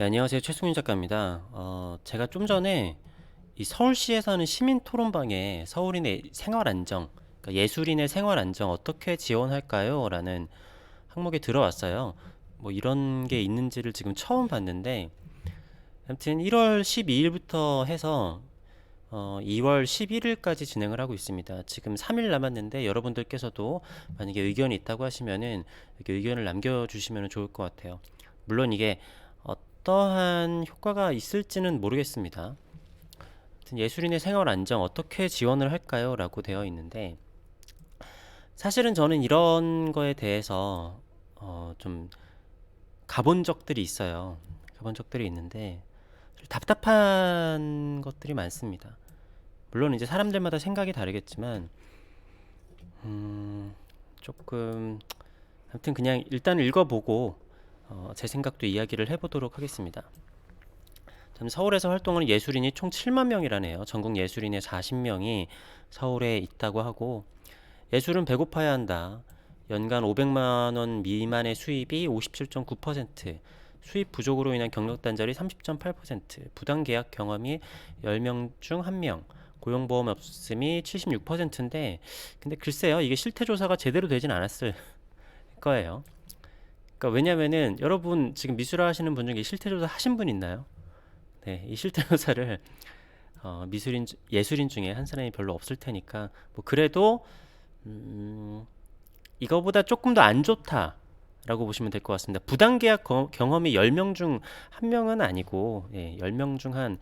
네, 안녕하세요. 최승윤 작가입니다. 제가 좀 전에 이 서울시에서 하는 시민 토론방에 서울인의 생활 안정, 그러니까 예술인의 생활 안정 어떻게 지원할까요? 라는 항목에 들어왔어요. 뭐 이런 게 있는지를 지금 처음 봤는데, 아무튼 1월 12일부터 해서 2월 11일까지 진행을 하고 있습니다. 지금 3일 남았는데 여러분들께서도 만약에 의견이 있다고 하시면은 이렇게 의견을 남겨주시면 좋을 것 같아요. 물론 이게 어떠한 효과가 있을지는 모르겠습니다. 아무튼 예술인의 생활 안정 어떻게 지원을 할까요? 라고 되어 있는데 사실은 저는 이런 거에 대해서 좀 가본 적들이 있어요. 가본 적들이 있는데 답답한 것들이 많습니다. 물론 이제 사람들마다 생각이 다르겠지만 조금 아무튼 그냥 일단 읽어보고 제 생각도 이야기를 해보도록 하겠습니다. 서울에서 활동하는 예술인이 총 7만 명이라네요. 전국 예술인의 40명이 서울에 있다고 하고 예술은 배고파야 한다. 연간 500만 원 미만의 수입이 57.9%, 수입 부족으로 인한 경력 단절이 30.8%, 부당 계약 경험이 10명 중 1명, 고용보험 없음이 76%인데 근데 글쎄요. 이게 실태 조사가 제대로 되진 않았을 거예요. 그러니까 왜냐면은 여러분 지금 미술화 하시는 분 중에 실태 조사 하신 분 있나요? 네, 이 실태 조사를 예술인 중에 한 사람이 별로 없을 테니까 뭐 그래도 이거보다 조금 더 안 좋다라고 보시면 될 것 같습니다. 부당계약 경험이 10명 중 1명은 아니고 10명 중 한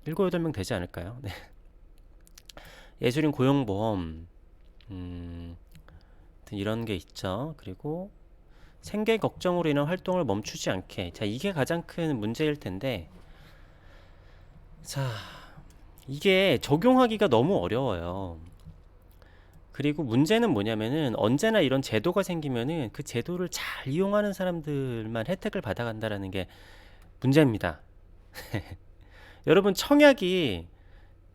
7, 8명 되지 않을까요? 네. 예술인 고용보험 이런 게 있죠. 그리고 생계 걱정으로 인한 활동을 멈추지 않게. 자, 이게 가장 큰 문제일 텐데 자, 이게 적용하기가 너무 어려워요. 그리고 문제는 뭐냐면은 언제나 이런 제도가 생기면은 그 제도를 잘 이용하는 사람들만 혜택을 받아간다라는 게 문제입니다. 여러분 청약이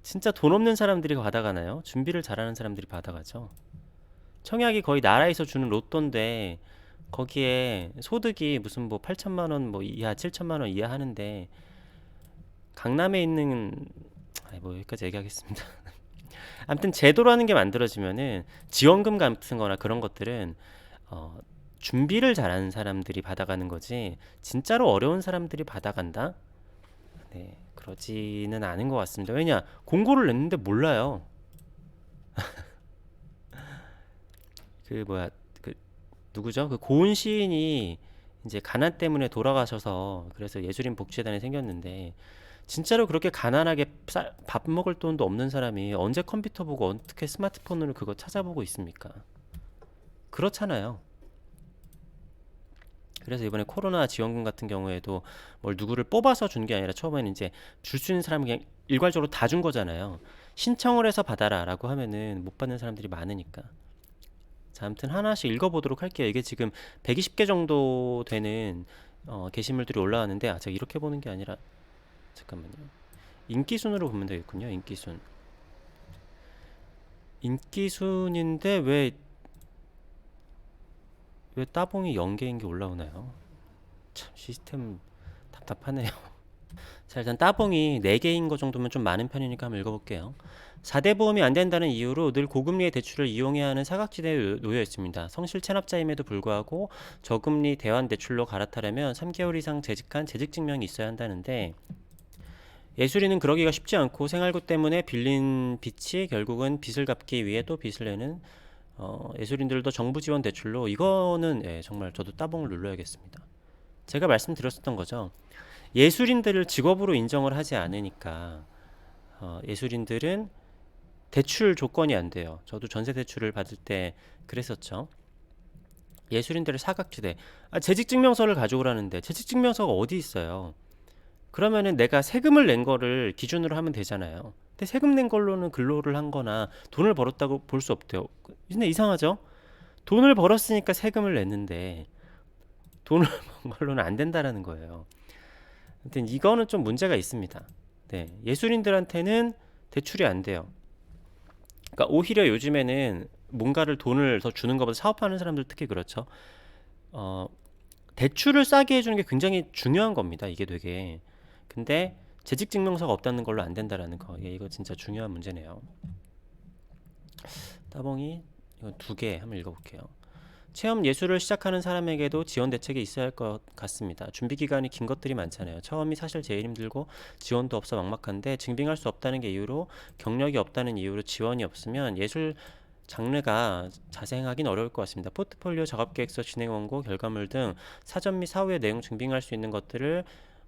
진짜 돈 없는 사람들이 받아가나요? 준비를 잘하는 사람들이 받아가죠. 청약이 거의 나라에서 주는 로또인데 거기에 소득이 무슨 뭐 8천만 원 뭐 이하 7천만 원 이하 하는데 강남에 있는 뭐 여기까지 얘기하겠습니다. 아무튼 제도라는 게 만들어지면은 지원금 같은 거나 그런 것들은 어, 준비를 잘하는 사람들이 받아가는 거지 진짜로 어려운 사람들이 받아간다? 네, 그러지는 않은 것 같습니다. 왜냐? 공고를 냈는데 몰라요. 그 뭐야 그 누구죠? 그 고은 시인이 이제 가난 때문에 돌아가셔서 그래서 예술인 복지재단이 생겼는데 진짜로 그렇게 가난하게 밥 먹을 돈도 없는 사람이 언제 컴퓨터 보고 어떻게 스마트폰으로 그거 찾아보고 있습니까? 그렇잖아요. 그래서 이번에 코로나 지원금 같은 경우에도 뭘 누구를 뽑아서 준 게 아니라 처음에는 이제 줄 수 있는 사람은 그냥 일괄적으로 다 준 거잖아요. 신청을 해서 받아라라고 하면은 못 받는 사람들이 많으니까. 자, 아무튼 하나씩 읽어보도록 할게요. 이게 지금 120개 정도 되는 게시물들이 올라왔는데 제가 이렇게 보는 게 아니라 잠깐만요. 인기 순으로 보면 되겠군요. 인기 순. 인기 순인데 왜 따봉이 0개인 게 올라오나요? 참 시스템 답답하네요. 자, 일단 따봉이 4개인 거 정도면 좀 많은 편이니까 한번 읽어볼게요. 4대 보험이 안 된다는 이유로 늘 고금리의 대출을 이용해야 하는 사각지대에 놓여 있습니다. 성실 체납자임에도 불구하고 저금리 대환 대출로 갈아타려면 3개월 이상 재직한 재직 증명이 있어야 한다는데 예술인은 그러기가 쉽지 않고 생활고 때문에 빌린 빚이 결국은 빚을 갚기 위해 또 빚을 내는 예술인들도 정부 지원 대출로 이거는 정말 저도 따봉을 눌러야겠습니다. 제가 말씀드렸었던 거죠. 예술인들을 직업으로 인정을 하지 않으니까 예술인들은 대출 조건이 안 돼요. 저도 전세 대출을 받을 때 그랬었죠. 예술인들의 사각지대. 재직증명서를 가져오라는데 재직증명서가 어디 있어요? 그러면은 내가 세금을 낸 거를 기준으로 하면 되잖아요. 근데 세금 낸 걸로는 근로를 한 거나 돈을 벌었다고 볼 수 없대요. 근데 이상하죠? 돈을 벌었으니까 세금을 냈는데 돈을 번 걸로는 안 된다라는 거예요. 아무튼 이거는 좀 문제가 있습니다. 네, 예술인들한테는 대출이 안 돼요. 그러니까 오히려 요즘에는 뭔가를 돈을 더 주는 것보다 사업하는 사람들 특히 그렇죠. 어, 대출을 싸게 해주는 게 굉장히 중요한 겁니다. 이게 되게. 근데 재직증명서가 없다는 걸로 안 된다라는 거. 예, 이거 진짜 중요한 문제네요. 따봉이 이거 2개 한번 읽어볼게요. 체험 예술을 시작하는 사람에게도 지원 대책이 있어야 할 것 같습니다. 준비 기간이 긴 것들이 많잖아요. 처음이 사실 제일 힘들고 지원도 없어 막막한데 증빙할 수 없다는 게 이유로 경력이 없다는 이유로 지원이 없으면 예술 장르가 자생하긴 어려울 것 같습니다. 포트폴리오, 작업계획서, 진행 원고, 결과물 등 사전 및 사후의 내용 증빙할 수 있는 것들을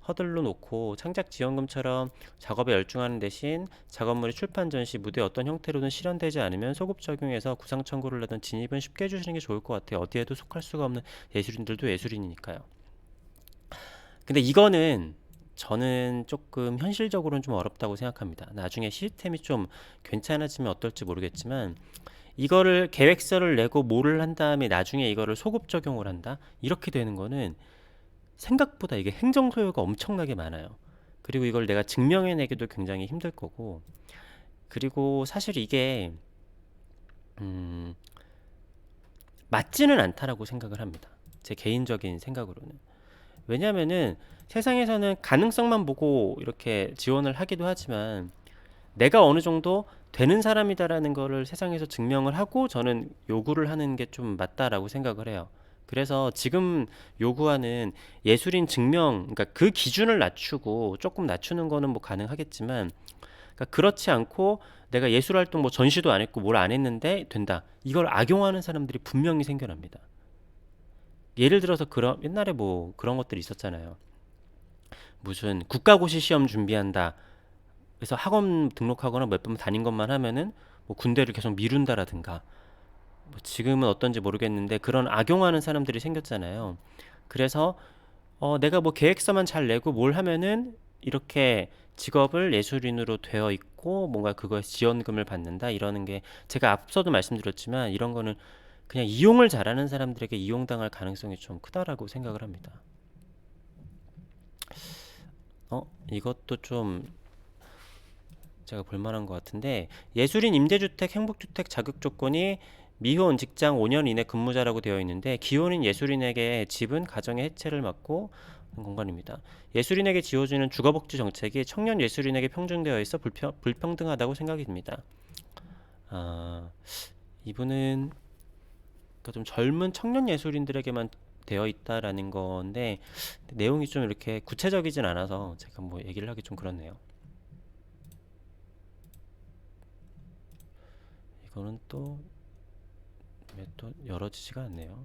허들로 놓고 창작 지원금처럼 작업에 열중하는 대신 작업물이 출판 전시 무대 어떤 형태로든 실현되지 않으면 소급 적용해서 구상 청구를 하든 진입은 쉽게 해주시는 게 좋을 것 같아요. 어디에도 속할 수가 없는 예술인들도 예술인이니까요. 근데 이거는 저는 조금 현실적으로는 좀 어렵다고 생각합니다. 나중에 시스템이 좀 괜찮아지면 어떨지 모르겠지만 이거를 계획서를 내고 뭐를 한 다음에 나중에 이거를 소급 적용을 한다? 이렇게 되는 거는 생각보다 이게 행정 소요가 엄청나게 많아요. 그리고 이걸 내가 증명해내기도 굉장히 힘들 거고, 그리고 사실 이게 음, 맞지는 않다라고 생각을 합니다. 제 개인적인 생각으로는. 왜냐면은 세상에서는 가능성만 보고 이렇게 지원을 하기도 하지만 내가 어느 정도 되는 사람이다라는 거를 세상에서 증명을 하고 저는 요구를 하는 게 좀 맞다라고 생각을 해요. 그래서 지금 요구하는 예술인 증명, 그러니까 그 기준을 낮추고 조금 낮추는 거는 뭐 가능하겠지만, 그러니까 그렇지 않고 내가 예술 활동 뭐 전시도 안 했고 뭘 안 했는데 된다. 이걸 악용하는 사람들이 분명히 생겨납니다. 예를 들어서 그런 옛날에 뭐 그런 것들이 있었잖아요. 무슨 국가고시 시험 준비한다. 그래서 학원 등록하거나 몇 번 다닌 것만 하면은 뭐 군대를 계속 미룬다라든가 뭐 지금은 어떤지 모르겠는데 그런 악용하는 사람들이 생겼잖아요. 그래서 내가 뭐 계획서만 잘 내고 뭘 하면은 이렇게 직업을 예술인으로 되어 있고 뭔가 그거에 지원금을 받는다 이러는 게 제가 앞서도 말씀드렸지만 이런 거는 그냥 이용을 잘하는 사람들에게 이용당할 가능성이 좀 크다라고 생각을 합니다. 이것도 좀 제가 볼만한 것 같은데 예술인 임대주택 행복주택 자격 조건이 미혼 직장 5년 이내 근무자라고 되어 있는데 기혼인 예술인에게 집은 가정의 해체를 막고 공간입니다. 예술인에게 지어주는 주거복지 정책이 청년 예술인에게 평등되어 있어 불평등하다고 생각이 듭니다. 아, 이분은 그러니까 좀 젊은 청년 예술인들에게만 되어 있다라는 건데 내용이 좀 이렇게 구체적이진 않아서 제가 뭐 얘기를 하기 좀 그렇네요. 이거는 또 왜 또 열어지지가 않네요.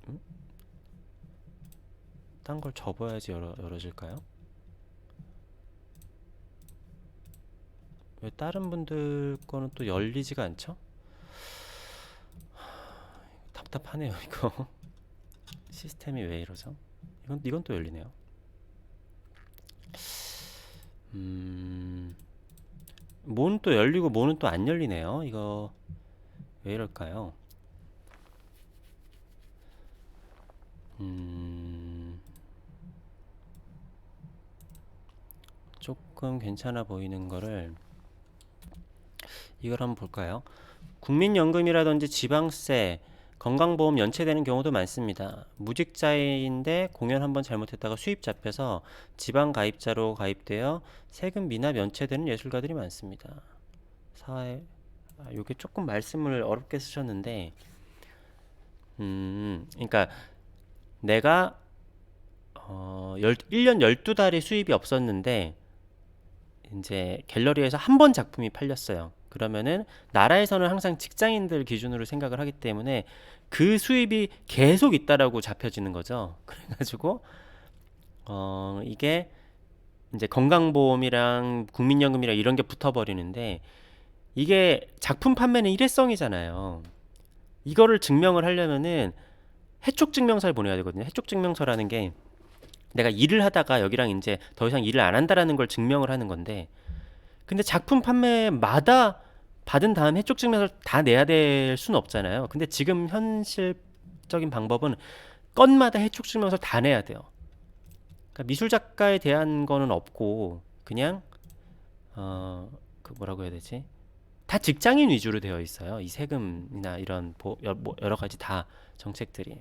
음? 딴 걸 접어야지 열어질까요? 왜 다른 분들 거는 또 열리지가 않죠? 답답하네요, 이거. 시스템이 왜 이러죠? 이건 또 열리네요. 뭐는 또 열리고 뭐는 또 안 열리네요. 이거 왜 이럴까요? 음, 조금 괜찮아 보이는 거를 이걸 한번 볼까요? 국민연금이라든지 지방세, 건강보험 연체되는 경우도 많습니다. 무직자인데 공연 한번 잘못했다가 수입 잡혀서 지방가입자로 가입되어 세금 미납 연체되는 예술가들이 많습니다. 사회, 요게 조금 말씀을 어렵게 쓰셨는데, 그러니까 내가 1년 12달이 수입이 없었는데 이제 갤러리에서 한 번 작품이 팔렸어요. 그러면은 나라에서는 항상 직장인들 기준으로 생각을 하기 때문에 그 수입이 계속 있다라고 잡혀지는 거죠. 그래가지고 이게 이제 건강보험이랑 국민연금이랑 이런 게 붙어버리는데 이게 작품 판매는 일회성이잖아요. 이거를 증명을 하려면은 해촉증명서를 보내야 되거든요. 해촉증명서라는 게 내가 일을 하다가 여기랑 이제 더 이상 일을 안 한다라는 걸 증명을 하는 건데 근데 작품 판매마다 받은 다음 해촉 증명서를 다 내야 될 수는 없잖아요. 근데 지금 현실적인 방법은 건마다 해촉 증명서를 다 내야 돼요. 그러니까 미술 작가에 대한 거는 없고 그냥 그 뭐라고 해야 되지? 다 직장인 위주로 되어 있어요. 이 세금이나 이런 여러 가지 다 정책들이.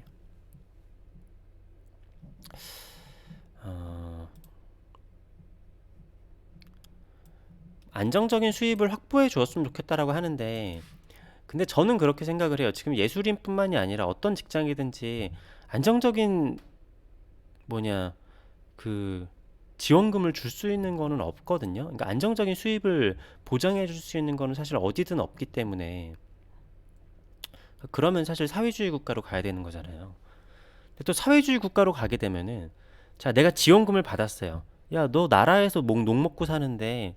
어, 안정적인 수입을 확보해 주었으면 좋겠다라고 하는데, 근데 저는 그렇게 생각을 해요. 지금 예술인뿐만이 아니라 어떤 직장이든지 안정적인 뭐냐 그 지원금을 줄 수 있는 거는 없거든요. 그러니까 안정적인 수입을 보장해 줄 수 있는 거는 사실 어디든 없기 때문에, 그러면 사실 사회주의 국가로 가야 되는 거잖아요. 근데 또 사회주의 국가로 가게 되면은, 자, 내가 지원금을 받았어요. 야, 너 나라에서 녹 먹고 사는데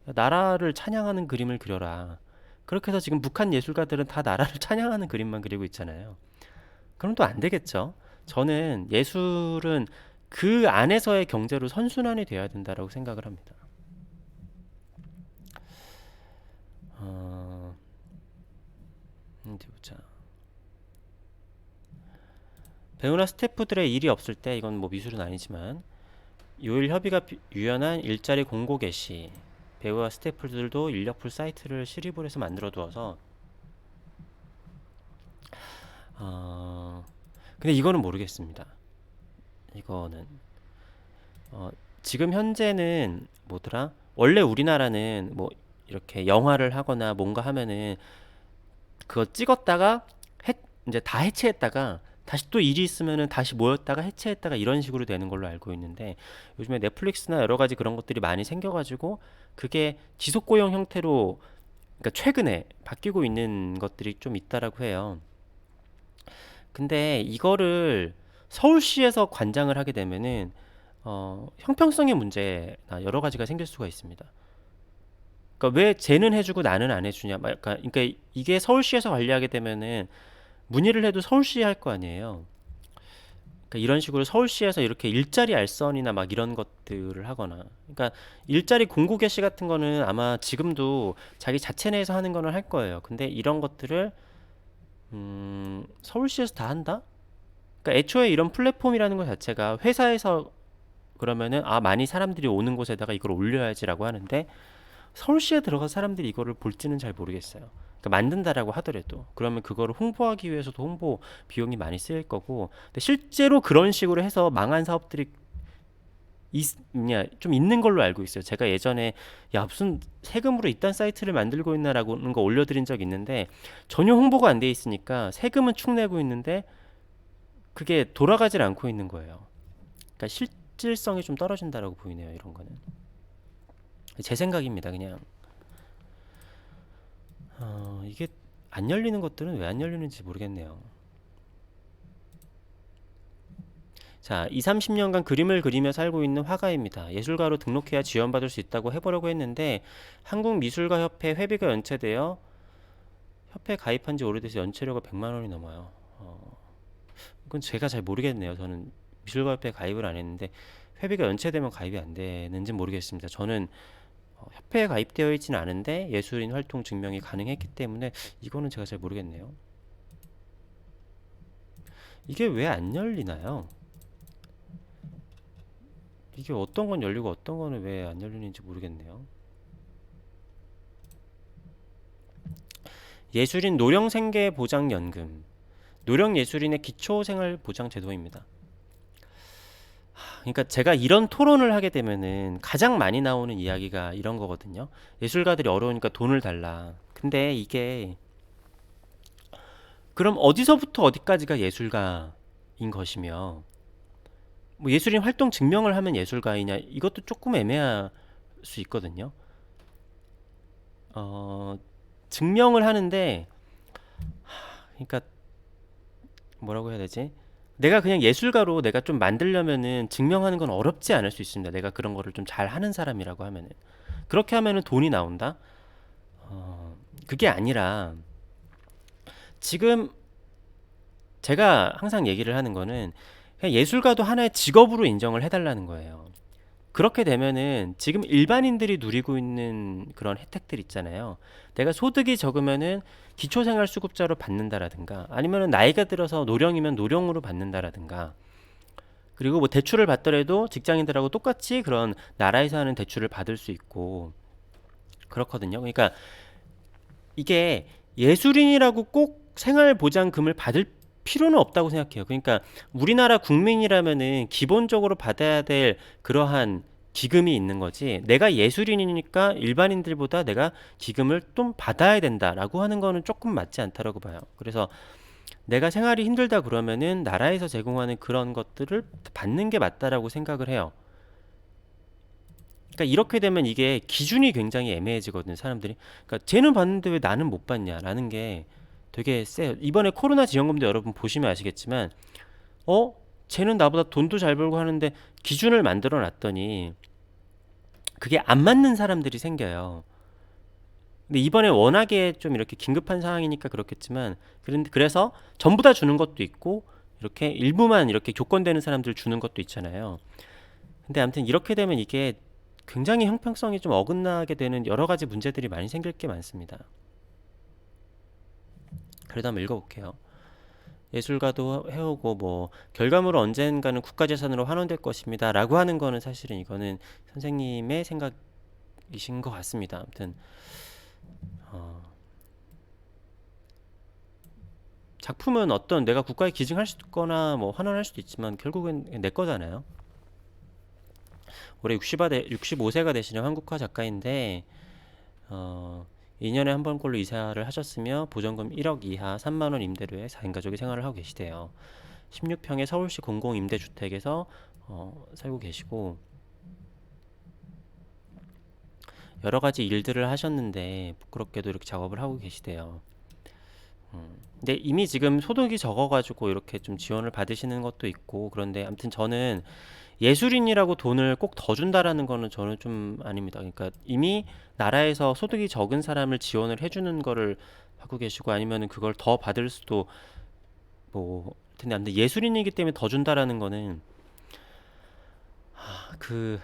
야, 나라를 찬양하는 그림을 그려라. 그렇게 해서 지금 북한 예술가들은 다 나라를 찬양하는 그림만 그리고 있잖아요. 그럼 또 안 되겠죠. 저는 예술은 그 안에서의 경제로 선순환이 돼야 된다라고 생각을 합니다. 어, 어디 보자. 배우나 스태프들의 일이 없을 때, 이건 뭐 미술은 아니지만, 요일 협의가 유연한 일자리 공고 개시. 배우와 스태프들도 인력풀 사이트를 시립을 해서 만들어 두어서, 어, 근데 이거는 모르겠습니다. 이거는 지금 현재는 뭐더라? 원래 우리나라는 뭐 이렇게 영화를 하거나 뭔가 하면은 그거 찍었다가 이제 다 해체했다가 다시 또 일이 있으면은 다시 모였다가 해체했다가 이런 식으로 되는 걸로 알고 있는데, 요즘에 넷플릭스나 여러 가지 그런 것들이 많이 생겨가지고 그게 지속 고용 형태로, 그러니까 최근에 바뀌고 있는 것들이 좀 있다라고 해요. 근데 이거를 서울시에서 관장을 하게 되면은 형평성의 문제나 여러 가지가 생길 수가 있습니다. 그러니까 왜 쟤는 해주고 나는 안 해주냐? 막 약간, 그러니까 이게 서울시에서 관리하게 되면은 문의를 해도 서울시 할 거 아니에요. 그러니까 이런 식으로 서울시에서 이렇게 일자리 알선이나 막 이런 것들을 하거나, 그러니까 일자리 공고 개시 같은 거는 아마 지금도 자기 자체 내에서 하는 거는 할 거예요. 근데 이런 것들을 서울시에서 다 한다? 그러니까 애초에 이런 플랫폼이라는 것 자체가 회사에서 그러면은 많이 사람들이 오는 곳에다가 이걸 올려야지라고 하는데, 서울시에 들어가서 사람들이 이거를 볼지는 잘 모르겠어요. 그러니까 만든다라고 하더라도 그러면 그거를 홍보하기 위해서도 홍보 비용이 많이 쓰일 거고, 근데 실제로 그런 식으로 해서 망한 사업들이 좀 있는 걸로 알고 있어요. 제가 예전에 야 무슨 세금으로 이딴 사이트를 만들고 있나라고 하는 거 올려드린 적 있는데, 전혀 홍보가 안 돼 있으니까 세금은 축 내고 있는데 그게 돌아가질 않고 있는 거예요. 그러니까 실질성이 좀 떨어진다라고 보이네요. 이런 거는 제 생각입니다. 그냥 이게 안 열리는 것들은 왜 안 열리는지 모르겠네요. 자, 2, 30년간 그림을 그리며 살고 있는 화가입니다. 예술가로 등록해야 지원받을 수 있다고 해보려고 했는데 한국미술가협회 회비가 연체되어 협회 가입한 지 오래돼서 연체료가 100만 원이 넘어요. 이건 제가 잘 모르겠네요. 저는 미술가협회 가입을 안 했는데 회비가 연체되면 가입이 안 되는지 모르겠습니다. 저는 협회에 가입되어 있지는 않은데 예술인 활동 증명이 가능했기 때문에 이거는 제가 잘 모르겠네요. 이게 왜 안 열리나요? 이게 어떤 건 열리고 어떤 거는 왜 안 열리는지 모르겠네요. 예술인 노령생계보장연금. 노령예술인의 기초생활보장제도입니다. 그러니까 제가 이런 토론을 하게 되면은 가장 많이 나오는 이야기가 이런 거거든요. 예술가들이 어려우니까 돈을 달라. 근데 이게 그럼 어디서부터 어디까지가 예술가인 것이며, 뭐 예술인 활동 증명을 하면 예술가이냐, 이것도 조금 애매할 수 있거든요. 어, 증명을 하는데, 그러니까 뭐라고 해야 되지? 내가 그냥 예술가로 내가 좀 만들려면은 증명하는 건 어렵지 않을 수 있습니다. 내가 그런 거를 좀 잘 하는 사람이라고 하면은. 그렇게 하면은 돈이 나온다? 그게 아니라 지금 제가 항상 얘기를 하는 거는 그냥 예술가도 하나의 직업으로 인정을 해달라는 거예요. 그렇게 되면은 지금 일반인들이 누리고 있는 그런 혜택들 있잖아요. 내가 소득이 적으면은 기초생활수급자로 받는다라든가, 아니면은 나이가 들어서 노령이면 노령으로 받는다라든가, 그리고 뭐 대출을 받더라도 직장인들하고 똑같이 그런 나라에서 하는 대출을 받을 수 있고 그렇거든요. 그러니까 이게 예술인이라고 꼭 생활보장금을 받을 필요는 없다고 생각해요. 그러니까 우리나라 국민이라면은 기본적으로 받아야 될 그러한 기금이 있는 거지. 내가 예술인이니까 일반인들보다 내가 기금을 좀 받아야 된다라고 하는 거는 조금 맞지 않다라고 봐요. 그래서 내가 생활이 힘들다 그러면은 나라에서 제공하는 그런 것들을 받는 게 맞다라고 생각을 해요. 그러니까 이렇게 되면 이게 기준이 굉장히 애매해지거든요, 사람들이. 그러니까 쟤는 받는데 왜 나는 못 받냐라는 게 되게 세요. 이번에 코로나 지원금도 여러분 보시면 아시겠지만, 어? 쟤는 나보다 돈도 잘 벌고 하는데 기준을 만들어 놨더니 그게 안 맞는 사람들이 생겨요. 근데 이번에 워낙에 좀 이렇게 긴급한 상황이니까 그렇겠지만, 그래서 전부 다 주는 것도 있고, 이렇게 일부만 이렇게 조건되는 사람들 주는 것도 있잖아요. 근데 아무튼 이렇게 되면 이게 굉장히 형평성이 좀 어긋나게 되는 여러 가지 문제들이 많이 생길 게 많습니다. 그래도 한번 읽어볼게요. 예술가도 해오고 뭐 결과물은 언젠가는 국가재산으로 환원될 것입니다 라고 하는 거는 사실은 이거는 선생님의 생각이신 것 같습니다. 아무튼 어, 작품은 어떤 내가 국가에 기증할 수 있거나 뭐 환원할 수도 있지만 결국엔 내 거잖아요. 올해 65세가 되시는 한국화 작가인데 2년에 한 번꼴로 이사를 하셨으며 보전금 1억 이하 3만 원 임대료에 4인 가족이 생활을 하고 계시대요. 16평의 서울시 공공임대주택에서 살고 계시고 여러 가지 일들을 하셨는데 부끄럽게도 이렇게 작업을 하고 계시대요. 근데 이미 지금 소득이 적어가지고 이렇게 좀 지원을 받으시는 것도 있고 그런데 아무튼 저는 예술인이라고 돈을 꼭 더 준다라는 거는 저는 좀 아닙니다. 그러니까 이미 나라에서 소득이 적은 사람을 지원을 해주는 거를 하고 계시고 아니면은 그걸 더 받을 수도 뭐 텐데 아무튼 예술인이기 때문에 더 준다라는 거는 그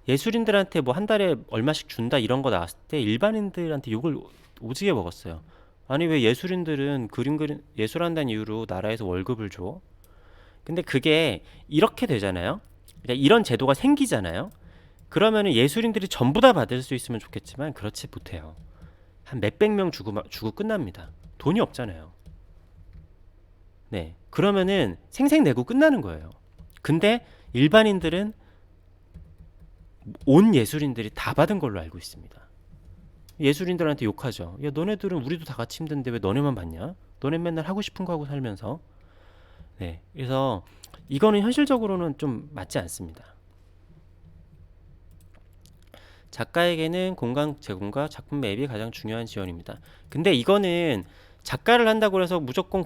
예술인들한테 뭐 한 달에 얼마씩 준다 이런 거 나왔을 때 일반인들한테 욕을 오지게 먹었어요. 아니 왜 예술인들은 그림 예술한다는 이유로 나라에서 월급을 줘? 근데 그게 이렇게 되잖아요. 그러니까 이런 제도가 생기잖아요. 그러면은 예술인들이 전부 다 받을 수 있으면 좋겠지만 그렇지 못해요. 한 몇백 명 주고 끝납니다. 돈이 없잖아요. 네. 그러면은 생색내고 끝나는 거예요. 근데 일반인들은 온 예술인들이 다 받은 걸로 알고 있습니다. 예술인들한테 욕하죠. 야, 너네들은 우리도 다 같이 힘든데 왜 너네만 받냐? 너네 맨날 하고 싶은 거 하고 살면서. 네. 그래서 이거는 현실적으로는 좀 맞지 않습니다. 작가에게는 공간 제공과 작품 매입이 가장 중요한 지원입니다. 근데 이거는 작가를 한다고 해서 무조건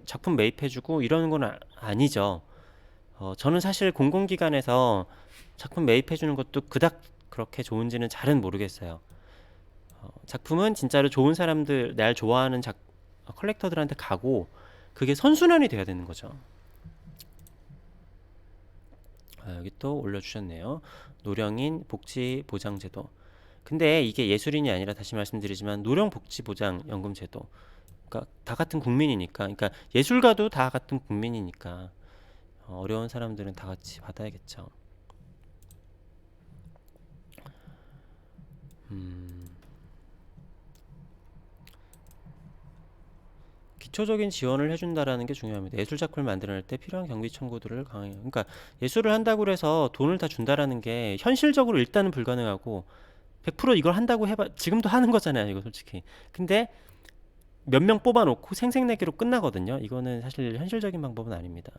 작품 매입해주고 이러는 건 아니죠. 저는 사실 공공기관에서 작품 매입해주는 것도 그닥 그렇게 좋은지는 잘은 모르겠어요. 작품은 진짜로 좋은 사람들, 날 좋아하는 컬렉터들한테 가고 그게 선순환이 돼야 되는 거죠. 여기 또 올려주셨네요. 노령인 복지보장제도. 근데 이게 예술인이 아니라 다시 말씀드리지만 노령복지보장연금제도. 그러니까 다 같은 국민이니까. 그러니까 예술가도 다 같은 국민이니까 어려운 사람들은 다 같이 받아야겠죠. 기초적인 지원을 해준다라는 게 중요합니다. 예술 작품을 만들어낼 때 필요한 경비 청구들을 강화해요. 그러니까 예술을 한다고 해서 돈을 다 준다라는 게 현실적으로 일단은 불가능하고 100% 이걸 한다고 해봐 지금도 하는 거잖아요. 이거 솔직히. 근데 몇 명 뽑아놓고 생색내기로 끝나거든요. 이거는 사실 현실적인 방법은 아닙니다.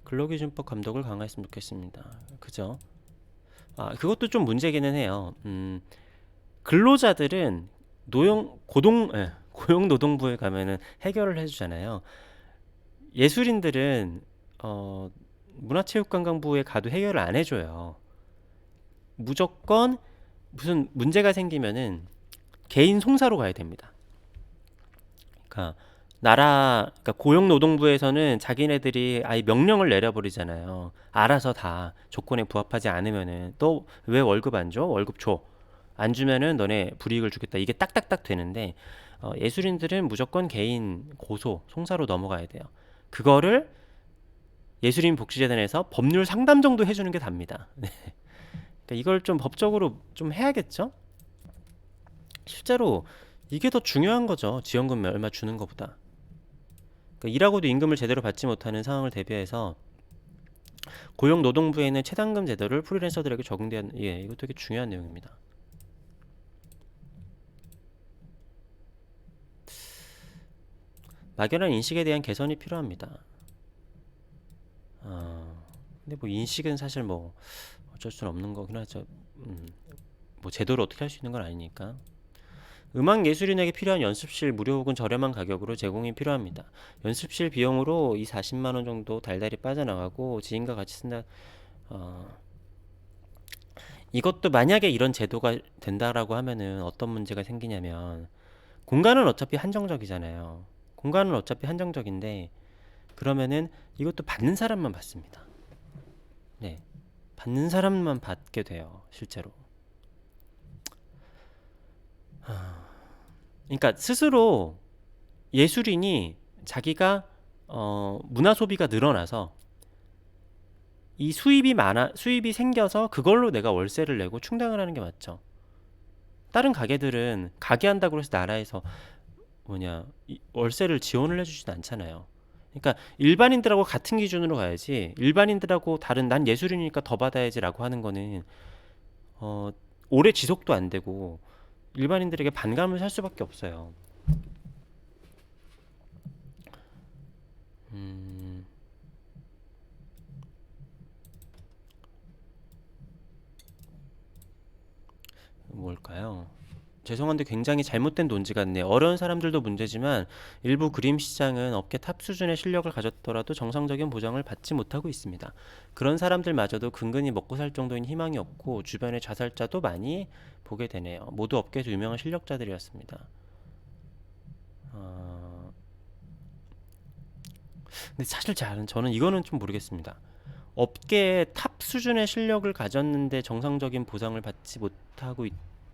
근로기준법 감독을 강화했으면 좋겠습니다. 그죠? 그것도 좀 문제기는 해요. 근로자들은 고용노동부에 가면은 해결을 해주잖아요. 예술인들은 문화체육관광부에 가도 해결을 안 해줘요. 무조건 무슨 문제가 생기면은 개인 송사로 가야 됩니다. 그러니까 그러니까 고용노동부에서는 자기네들이 아예 명령을 내려버리잖아요. 알아서 다 조건에 부합하지 않으면은 또 왜 월급 안 줘? 월급 줘. 안 주면은 너네 불이익을 주겠다. 이게 딱딱딱 되는데 예술인들은 무조건 개인 송사로 넘어가야 돼요. 그거를 예술인 복지재단에서 법률 상담 정도 해주는 게 답니다. 그러니까 이걸 좀 법적으로 좀 해야겠죠? 실제로 이게 더 중요한 거죠. 지원금 얼마 주는 것보다. 그러니까 일하고도 임금을 제대로 받지 못하는 상황을 대비해서 고용노동부에는 최단금 제도를 프리랜서들에게 적용되는, 예, 이거 되게 중요한 내용입니다. 막연한 인식에 대한 개선이 필요합니다. 근데 뭐 인식은 사실 뭐 어쩔 수는 없는 거긴 하죠. 뭐 제도를 어떻게 할 수 있는 건 아니니까. 음악 예술인에게 필요한 연습실 무료 혹은 저렴한 가격으로 제공이 필요합니다. 연습실 비용으로 이 40만 원 정도 달달이 빠져나가고 지인과 같이 쓴다. 어, 이것도 만약에 이런 제도가 된다라고 하면은 어떤 문제가 생기냐면 공간은 어차피 한정적이잖아요. 공간은 어차피 한정적인데 그러면은 이것도 받는 사람만 받습니다. 네. 받는 사람만 받게 돼요. 실제로. 그러니까 스스로 예술인이 자기가 문화 소비가 늘어나서 이 수입이 생겨서 그걸로 내가 월세를 내고 충당을 하는 게 맞죠. 다른 가게들은 가게 한다고 해서 나라에서 월세를 지원을 해주진 않잖아요. 그러니까 일반인들하고 같은 기준으로 가야지, 일반인들하고 다른 난 예술인이니까 더 받아야지라고 하는 거는 어, 오래 지속도 안 되고 일반인들에게 반감을 살 수밖에 없어요. 음, 뭘까요? 죄송한데 굉장히 잘못된 논지 같네요. 어려운 사람들도 문제지만 일부 그림 시장은 업계 탑 수준의 실력을 가졌더라도 정상적인 보장을 받지 못하고 있습니다. 그런 사람들마저도 근근히 먹고 살 정도인 희망이 없고 주변에 자살자도 많이 보게 되네요. 모두 업계에서 유명한 실력자들이었습니다. 어, 근데 사실 저는 이거는 좀 모르겠습니다. 업계의 탑 수준의 실력을 가졌는데 정상적인 보상을 받지 못하고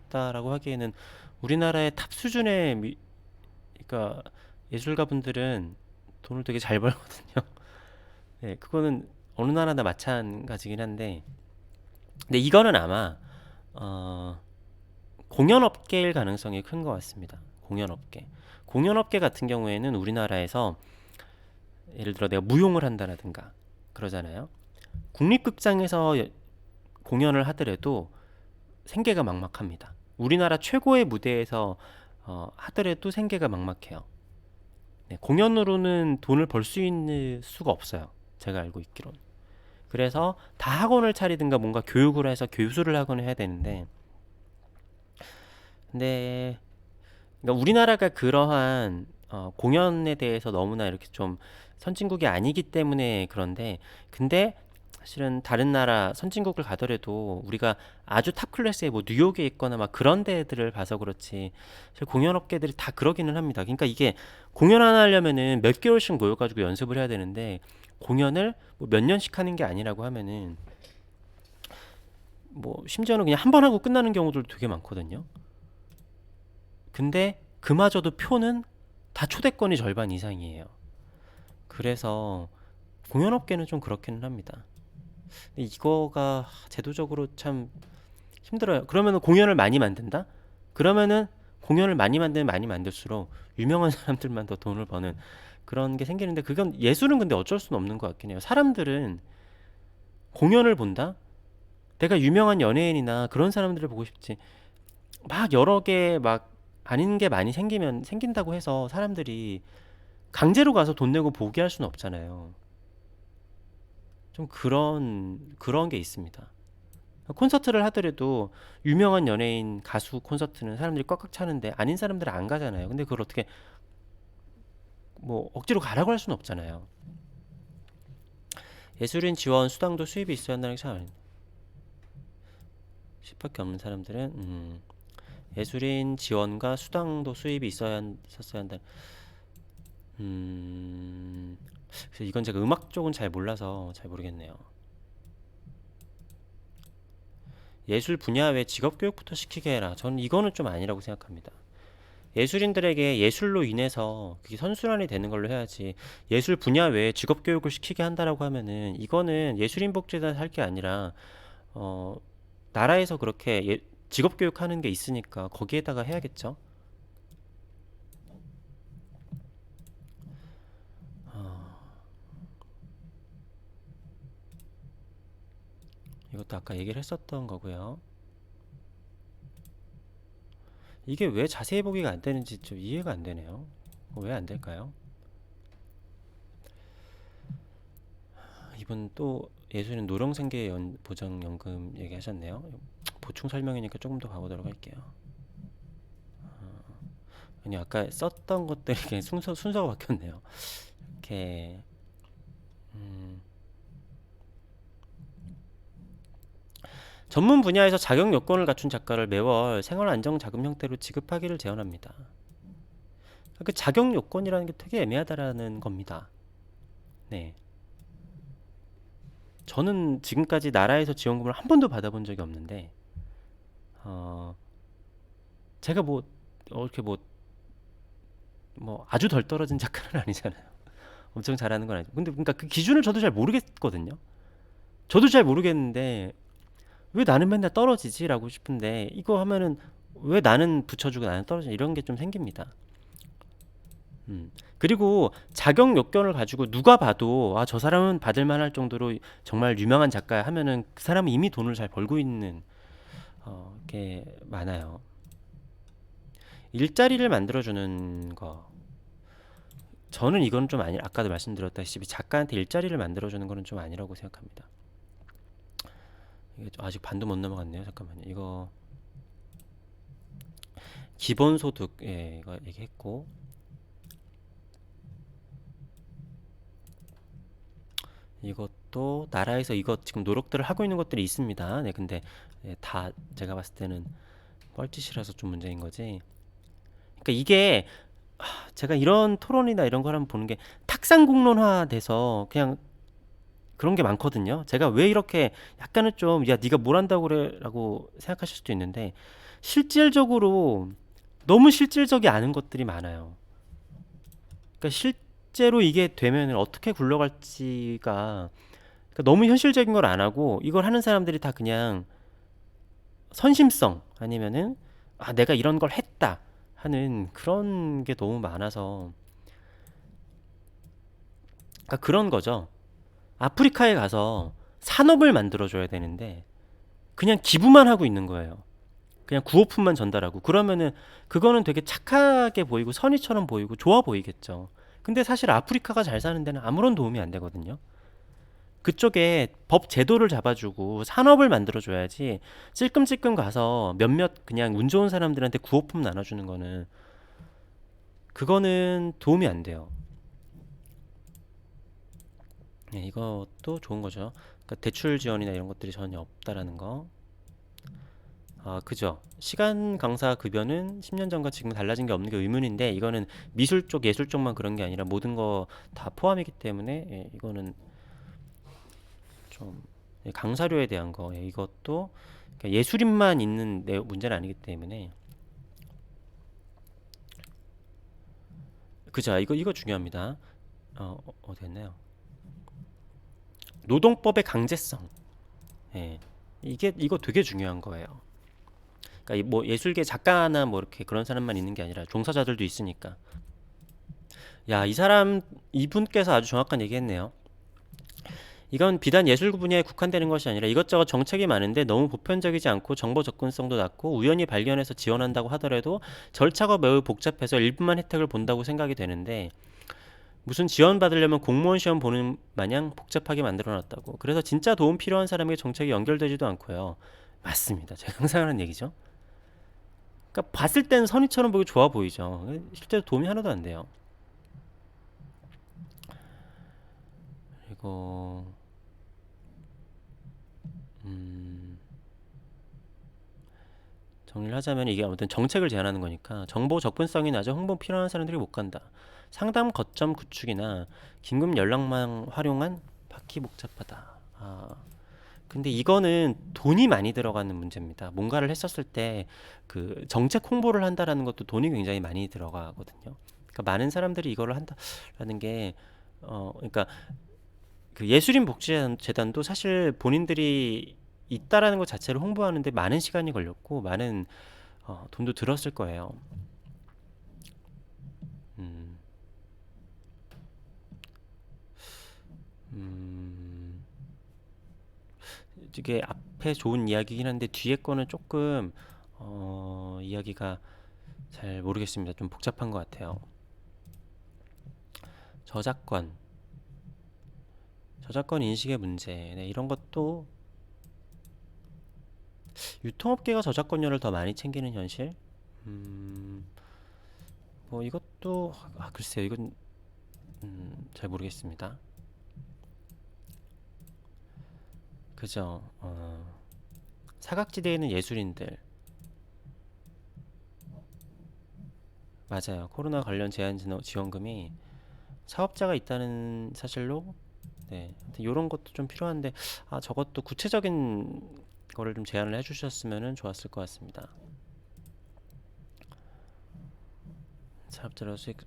있다라고 하기에는 우리나라의 탑 수준의 그러니까 예술가 분들은 돈을 되게 잘 벌거든요. 네, 그거는 어느 나라나 마찬가지긴 한데, 근데 이거는 아마 어, 공연업계일 가능성이 큰 것 같습니다. 공연업계. 공연업계 같은 경우에는 우리나라에서 예를 들어 내가 무용을 한다라든가 그러잖아요. 국립극장에서 공연을 하더라도 생계가 막막합니다. 우리나라 최고의 무대에서 하더라도 생계가 막막해요. 네, 공연으로는 돈을 벌 수 있는 수가 없어요. 제가 알고 있기로는. 그래서 다 학원을 차리든가 뭔가 교육을 해서 교수를 하거나 해야 되는데, 근데 그러니까 우리나라가 그러한 공연에 대해서 너무나 이렇게 좀 선진국이 아니기 때문에 그런데, 근데 사실은 다른 나라 선진국을 가더라도 우리가 아주 탑 클래스의 뭐 뉴욕에 있거나 막 그런 데들을 봐서 그렇지 사실 공연 업계들이 다 그러기는 합니다. 그러니까 이게 공연 하나 하려면은 몇 개월씩 모여가지고 연습을 해야 되는데 공연을 뭐몇 년씩 하는 게 아니라고 하면은 뭐 심지어는 그냥 한 번 하고 끝나는 경우들도 되게 많거든요. 근데 그마저도 표는 다 초대권이 절반 이상이에요. 그래서 공연업계는 좀 그렇기는 합니다. 근데 이거가 제도적으로 참 힘들어요. 그러면은 공연을 많이 만든다? 그러면은 공연을 많이 만들면 많이 만들수록 유명한 사람들만 더 돈을 버는 그런 게 생기는데 그건 예술은 근데 어쩔 수는 없는 것 같긴 해요. 사람들은 공연을 본다? 내가 유명한 연예인이나 그런 사람들을 보고 싶지. 막 여러 개 막 아닌 게 많이 생긴다고 해서 사람들이 강제로 가서 돈 내고 보게 할 수는 없잖아요. 좀 그런 게 있습니다. 콘서트를 하더라도 유명한 연예인 가수 콘서트는 사람들이 꽉꽉 차는데 아닌 사람들은 안 가잖아요. 근데 그걸 어떻게 뭐 억지로 가라고 할 수는 없잖아요. 예술인 지원 수당도 수입이 있어야 한다는 게 참 10밖에 없는 사람들은 예술인 지원과 수당도 수입이 있었어야 한다. 그래서 이건 제가 음악 쪽은 잘 몰라서 잘 모르겠네요. 예술 분야 외 직업 교육부터 시키게 해라. 저는 이거는 좀 아니라고 생각합니다. 예술인들에게 예술로 인해서 그게 선순환이 되는 걸로 해야지 예술 분야 외에 직업 교육을 시키게 한다라고 하면은 이거는 예술인 복지단 할 게 아니라 어 나라에서 그렇게 직업 교육하는 게 있으니까 거기에다가 해야겠죠. 이것도 아까 얘기를 했었던 거고요. 이게 왜 자세히 보기가 안 되는지 좀 이해가 안 되네요. 왜 안 될까요? 이분 또 예술인 노령생계 보장연금 얘기하셨네요. 보충 설명이니까 조금 더 가보도록 할게요. 아니 아까 썼던 것들이 그냥 순서가 바뀌었네요. 이렇게 전문 분야에서 자격 요건을 갖춘 작가를 매월 생활 안정 자금 형태로 지급하기를 제언합니다. 그 자격 요건이라는 게 되게 애매하다라는 겁니다. 네. 저는 지금까지 나라에서 지원금을 한 번도 받아본 적이 없는데, 어, 제가 이렇게 아주 덜 떨어진 작가는 아니잖아요. 엄청 잘하는 건 아니고. 근데 그러니까 그 기준을 저도 잘 모르겠거든요. 저도 잘 모르겠는데, 왜 나는 맨날 떨어지지라고 싶은데, 이거 하면은 왜 나는 붙여주고 나는 떨어지지? 이런 게 좀 생깁니다. 그리고 자격 요건을 가지고 누가 봐도 아, 저 사람은 받을 만할 정도로 정말 유명한 작가야 하면은 그 사람은 이미 돈을 잘 벌고 있는 게 많아요. 일자리를 만들어주는 거. 저는 이건 좀 아니, 아까도 말씀드렸다시피 작가한테 일자리를 만들어주는 거는 좀 아니라고 생각합니다. 이게 아직 반도 못 넘어갔네요. 잠깐만요. 이거 기본소득, 예, 이거 얘기했고, 이것도 나라에서 이거 지금 노력들을 하고 있는 것들이 있습니다. 네, 근데 다 제가 봤을 때는 뻘짓이라서 좀 문제인 거지. 그러니까 이게 제가 이런 토론이나 이런 걸 한번 보는 게 탁상공론화 돼서 그냥 그런 게 많거든요. 제가 왜 이렇게 약간은 좀, 야, 네가 뭘 한다고 그래라고 생각하실 수도 있는데 실질적으로 너무 실질적이 않은 것들이 많아요. 그러니까 실제로 이게 되면 어떻게 굴러갈지가 그러니까 너무 현실적인 걸 안 하고 이걸 하는 사람들이 다 그냥 선심성 아니면은 아, 내가 이런 걸 했다 하는 그런 게 너무 많아서 그러니까 그런 거죠. 아프리카에 가서 산업을 만들어줘야 되는데 그냥 기부만 하고 있는 거예요. 그냥 구호품만 전달하고 그러면은 그거는 되게 착하게 보이고 선의처럼 보이고 좋아 보이겠죠. 근데 사실 아프리카가 잘 사는 데는 아무런 도움이 안 되거든요. 그쪽에 법 제도를 잡아주고 산업을 만들어줘야지 찔끔찔끔 가서 몇몇 그냥 운 좋은 사람들한테 구호품 나눠주는 거는 그거는 도움이 안 돼요. 네, 이것도 좋은 거죠. 그러니까 대출 지원이나 이런 것들이 전혀 없다라는 거. 아, 그죠. 시간 강사 급여는 10년 전과 지금 달라진 게 없는 게 의문인데 이거는 미술 쪽, 예술 쪽만 그런 게 아니라 모든 거 다 포함이기 때문에 이거는 좀 강사료에 대한 거 이것도 그러니까 예술인만 있는 문제는 아니기 때문에 그죠. 이거 중요합니다. 어디 했나요? 노동법의 강제성. 예. 이거 되게 중요한 거예요. 그러니까 뭐 예술계 작가나 뭐 이렇게 그런 사람만 있는 게 아니라 종사자들도 있으니까. 야, 이분께서 아주 정확한 얘기했네요. 이건 비단 예술 분야에 국한되는 것이 아니라 이것저것 정책이 많은데 너무 보편적이지 않고 정보 접근성도 낮고 우연히 발견해서 지원한다고 하더라도 절차가 매우 복잡해서 일부만 혜택을 본다고 생각이 되는데 무슨 지원 받으려면 공무원 시험 보는 마냥 복잡하게 만들어놨다고. 그래서 진짜 도움 필요한 사람에게 정책이 연결되지도 않고요. 맞습니다. 제가 항상 하는 얘기죠. 그러니까 봤을 땐 선의처럼 보기 좋아 보이죠. 실제로 도움이 하나도 안 돼요. 그리고 정리를 하자면 이게 아무튼 정책을 제안하는 거니까 정보 접근성이 낮아 홍보 필요한 사람들이 못 간다. 상담 거점 구축이나 긴급 연락망 활용한 받기 복잡하다. 근데 이거는 돈이 많이 들어가는 문제입니다. 뭔가를 했었을 때 그 정책 홍보를 한다라는 것도 돈이 굉장히 많이 들어가거든요. 그러니까 많은 사람들이 이거를 한다라는 게 그러니까 그 예술인 복지재단도 사실 본인들이 있다라는 것 자체를 홍보하는데 많은 시간이 걸렸고 많은 돈도 들었을 거예요. 음, 음, 이게 앞에 좋은 이야기긴 한데 뒤에 거는 조금 이야기가 잘 모르겠습니다. 좀 복잡한 것 같아요. 저작권, 저작권 인식의 문제, 네, 이런 것도 유통업계가 저작권료를 더 많이 챙기는 현실? 음, 뭐 이것도 글쎄요, 이건 잘 모르겠습니다. 그죠? 사각지대에 있는 예술인들, 맞아요. 코로나 관련 지원금이 사업자가 있다는 사실로, 네, 이런 것도 좀 필요한데, 저것도 구체적인 거를 좀 제안을 해주셨으면 좋았을 것 같습니다. 사업자로 수익,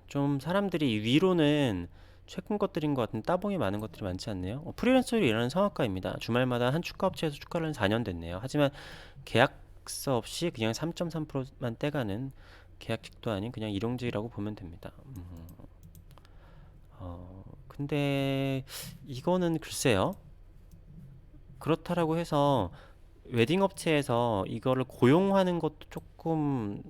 좀 사람들이 위로는 최근 것들인 것 같은데 따봉이 많은 것들이 많지 않네요. 프리랜서로 일하는 성악가입니다. 주말마다 한 축가업체에서 축가를 한 4년 됐네요. 하지만 계약서 없이 그냥 3.3%만 떼가는 계약직도 아닌 그냥 일용직이라고 보면 됩니다. 근데 이거는 글쎄요. 그렇다라고 해서 웨딩 업체에서 이거를 고용하는 것도 조금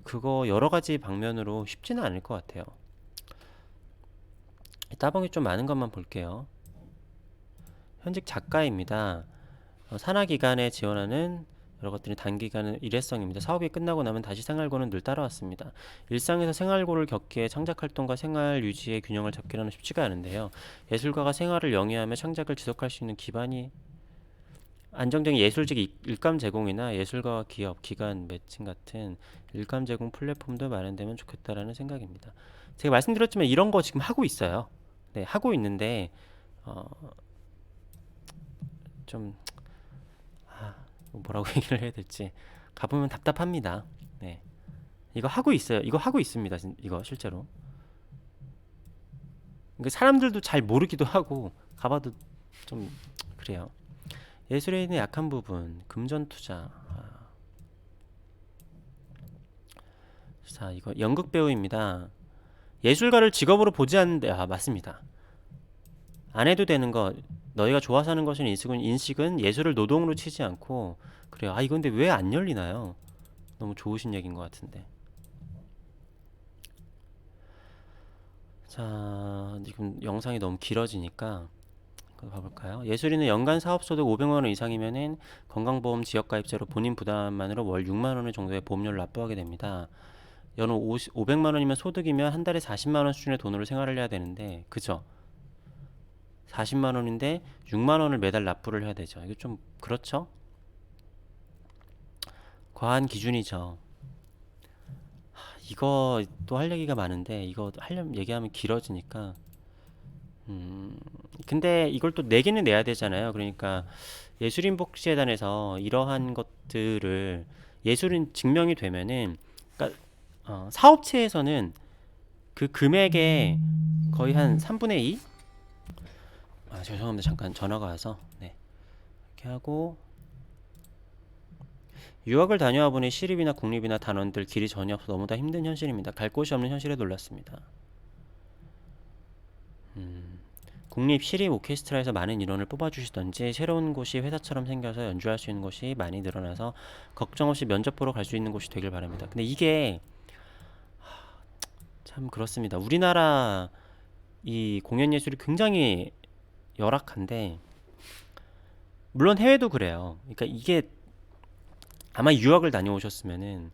그거 여러 가지 방면으로 쉽지는 않을 것 같아요. 따봉이 좀 많은 것만 볼게요. 현직 작가입니다. 산하기간에 지원하는 여러 것들이 단기간 일회성입니다. 사업이 끝나고 나면 다시 생활고는 늘 따라왔습니다. 일상에서 생활고를 겪기에 창작활동과 생활 유지의 균형을 잡기는 쉽지가 않은데요. 예술가가 생활을 영위하며 창작을 지속할 수 있는 기반이 안정적인 예술직 일감 제공이나 예술가와 기업, 기관, 매칭 같은 일감 제공 플랫폼도 마련되면 좋겠다라는 생각입니다. 제가 말씀드렸지만 이런 거 지금 하고 있어요. 네, 하고 있는데 어, 좀 뭐라고 얘기를 해야 될지 가보면 답답합니다. 네, 이거 하고 있어요. 이거 하고 있습니다. 이거 실제로. 그러니까 사람들도 잘 모르기도 하고 가봐도 좀 그래요. 예술에 있는 약한 부분, 금전 투자. 자, 이거 연극 배우입니다. 예술가를 직업으로 보지 않는데 맞습니다. 안 해도 되는 거 너희가 좋아서 하는 것은 인식은 예술을 노동으로 치지 않고 그래요. 이건데 왜 안 열리나요? 너무 좋으신 얘기인 것 같은데. 자, 지금 영상이 너무 길어지니까 그거 봐볼까요? 예술인은 연간 사업소득 500만 원 이상이면은 건강보험 지역가입자로 본인 부담만으로 월 6만 원 정도의 보험료를 납부하게 됩니다. 연후 500만 원이면 소득이면 한 달에 40만 원 수준의 돈으로 생활을 해야 되는데, 그죠? 40만 원인데 6만 원을 매달 납부를 해야 되죠. 이거 좀 그렇죠? 과한 기준이죠. 이거 또 할 얘기가 많은데 이거 하려면 얘기하면 길어지니까 근데 이걸 또 내기는 내야 되잖아요. 그러니까 예술인복지재단에서 이러한 것들을 예술인 증명이 되면은 그러니까 사업체에서는 그 금액의 거의 한 3분의 2? 죄송합니다. 잠깐 전화가 와서 네. 이렇게 하고 유학을 다녀와 보니 시립이나 국립이나 단원들 길이 전혀 없어 너무 다 힘든 현실입니다. 갈 곳이 없는 현실에 놀랐습니다. 국립 시립 오케스트라에서 많은 인원을 뽑아주시던지 새로운 곳이 회사처럼 생겨서 연주할 수 있는 곳이 많이 늘어나서 걱정 없이 면접 보러 갈 수 있는 곳이 되길 바랍니다. 근데 이게 참 그렇습니다. 우리나라 이 공연 예술이 굉장히 열악한데 물론 해외도 그래요. 그러니까 이게 아마 유학을 다녀오셨으면은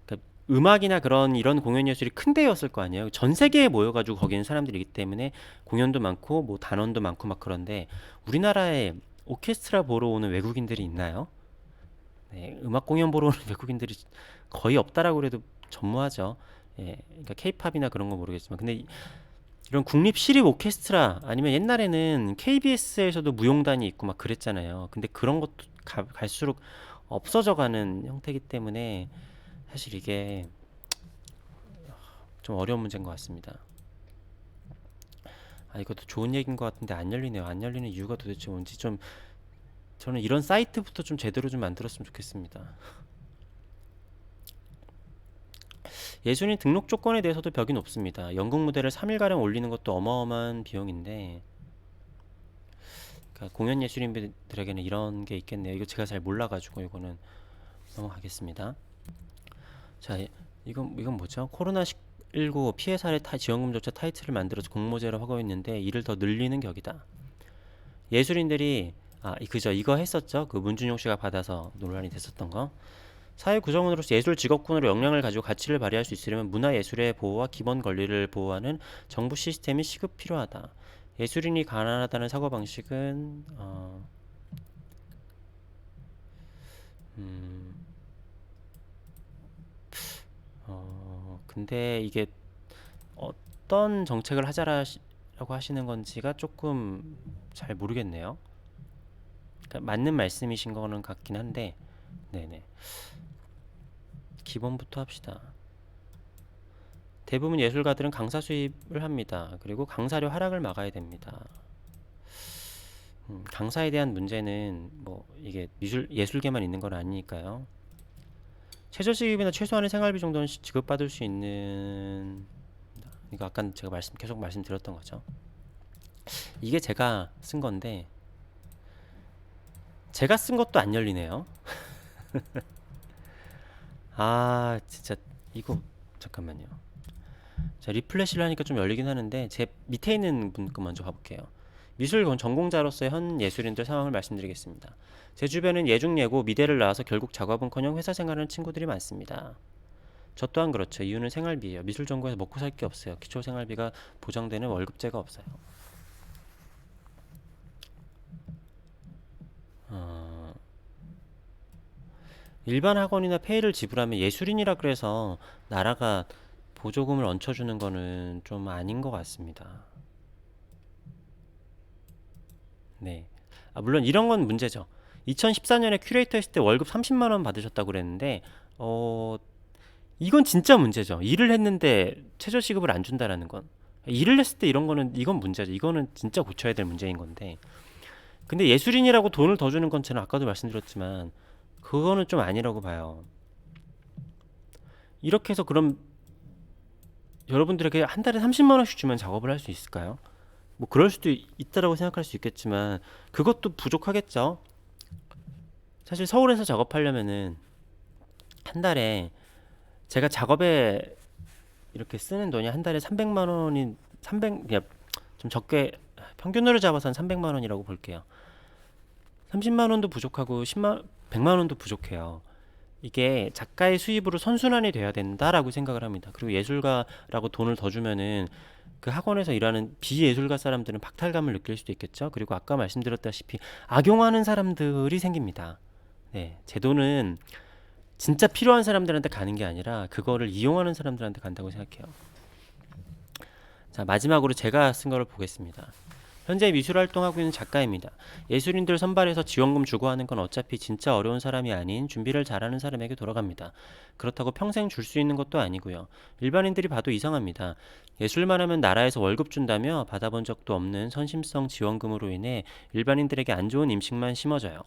그러니까 음악이나 이런 공연 예술이 큰 데였을 거 아니에요. 전 세계에 모여가지고 거기는 사람들이기 때문에 공연도 많고 뭐 단원도 많고 막 그런데 우리나라에 오케스트라 보러 오는 외국인들이 있나요? 네, 음악 공연 보러 오는 외국인들이 거의 없다라고 그래도 전무하죠. 예, 그러니까 케이팝이나 그런 거 모르겠지만 근데 이런 국립 시립 오케스트라 아니면 옛날에는 KBS에서도 무용단이 있고 막 그랬잖아요. 근데 그런 것도 갈수록 없어져 가는 형태이기 때문에 사실 이게 좀 어려운 문제인 것 같습니다. 아, 이것도 좋은 얘기인 것 같은데 안 열리네요. 안 열리는 이유가 도대체 뭔지 좀, 저는 이런 사이트부터 좀 제대로 좀 만들었으면 좋겠습니다. 예술인 등록 조건에 대해서도 벽이 높습니다. 연극 무대를 3일가량 올리는 것도 어마어마한 비용인데, 그러니까 공연 예술인들에게는 이런 게 있겠네요. 이거 제가 잘 몰라가지고 이거는 넘어가겠습니다. 자, 이건 뭐죠? 코로나19 피해 사례 지원금조차 타이틀을 만들어서 공모제로 하고 있는데 이를 더 늘리는 격이다. 예술인들이 그죠, 이거 했었죠. 그 문준용 씨가 받아서 논란이 됐었던 거. 사회 구성원으로서 예술 직업군으로 역량을 가지고 가치를 발휘할 수 있으려면 문화예술의 보호와 기본 권리를 보호하는 정부 시스템이 시급 필요하다. 예술인이 가난하다는 사고방식은 음, 근데 이게 어떤 정책을 하자라고 하시는 건지가 조금 잘 모르겠네요. 그러니까 맞는 말씀이신 거는 같긴 한데, 네네. 기본부터 합시다. 대부분 예술가들은 강사 수입을 합니다. 그리고 강사료 하락을 막아야 됩니다. 강사에 대한 문제는 뭐 이게 예술계만 있는 건 아니니까요. 최저시급이나 최소한의 생활비 정도는 지급받을 수 있는, 이거 아까 제가 계속 말씀드렸던 거죠. 이게 제가 쓴 건데 제가 쓴 것도 안 열리네요. 아 진짜 이거 잠깐만요. 자, 리플래시를 하니까 좀 열리긴 하는데 제 밑에 있는 분 거 먼저 가볼게요. 미술 전공자로서의 현 예술인들 상황을 말씀드리겠습니다. 제 주변은 예중예고 미대를 나와서 결국 작업은커녕 회사 생활하는 친구들이 많습니다. 저 또한 그렇죠. 이유는 생활비예요. 미술 전공에서 먹고 살 게 없어요. 기초 생활비가 보장되는 월급제가 없어요. 어, 일반 학원이나 페이를 지불하면 예술인이라 그래서 나라가 보조금을 얹혀주는 거는 좀 아닌 것 같습니다. 네. 물론 이런 건 문제죠. 2014년에 큐레이터 했을 때 월급 30만 원 받으셨다고 그랬는데, 어, 이건 진짜 문제죠. 일을 했는데 최저시급을 안 준다라는 건. 일을 했을 때 이건 문제죠. 이거는 진짜 고쳐야 될 문제인 건데. 근데 예술인이라고 돈을 더 주는 건 저는 아까도 말씀드렸지만, 그거는 좀 아니라고 봐요. 이렇게 해서 그럼 여러분들에게 한 달에 30만 원씩 주면 작업을 할 수 있을까요? 뭐 그럴 수도 있다라고 생각할 수 있겠지만 그것도 부족하겠죠. 사실 서울에서 작업하려면은 한 달에 제가 작업에 이렇게 쓰는 돈이 한 달에 300만 원이 300 그냥 좀 적게 평균으로 잡아서 한 300만 원이라고 볼게요. 30만 원도 부족하고 100만 원도 부족해요. 이게 작가의 수입으로 선순환이 돼야 된다라고 생각을 합니다. 그리고 예술가라고 돈을 더 주면은 그 학원에서 일하는 비예술가 사람들은 박탈감을 느낄 수도 있겠죠. 그리고 아까 말씀드렸다시피 악용하는 사람들이 생깁니다. 네, 제 돈은 진짜 필요한 사람들한테 가는 게 아니라 그거를 이용하는 사람들한테 간다고 생각해요. 자, 마지막으로 제가 쓴 거를 보겠습니다. 현재 미술 활동하고 있는 작가입니다. 예술인들 선발해서 지원금 주고 하는 건 어차피 진짜 어려운 사람이 아닌 준비를 잘하는 사람에게 돌아갑니다. 그렇다고 평생 줄 수 있는 것도 아니고요. 일반인들이 봐도 이상합니다. 예술만 하면 나라에서 월급 준다며 받아본 적도 없는 선심성 지원금으로 인해 일반인들에게 안 좋은 인식만 심어져요.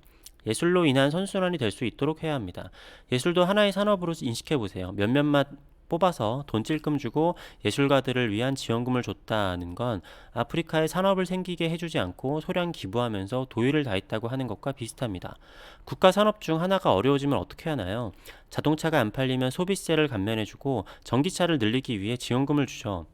예술로 인한 선순환이 될 수 있도록 해야 합니다. 예술도 하나의 산업으로 인식해보세요. 몇몇만 뽑아서 돈 찔끔 주고 예술가들을 위한 지원금을 줬다는 건 아프리카에 산업을 생기게 해주지 않고 소량 기부하면서 도의를 다했다고 하는 것과 비슷합니다. 국가 산업 중 하나가 어려워지면 어떻게 하나요? 자동차가 안 팔리면 소비세를 감면해주고 전기차를 늘리기 위해 지원금을 주죠.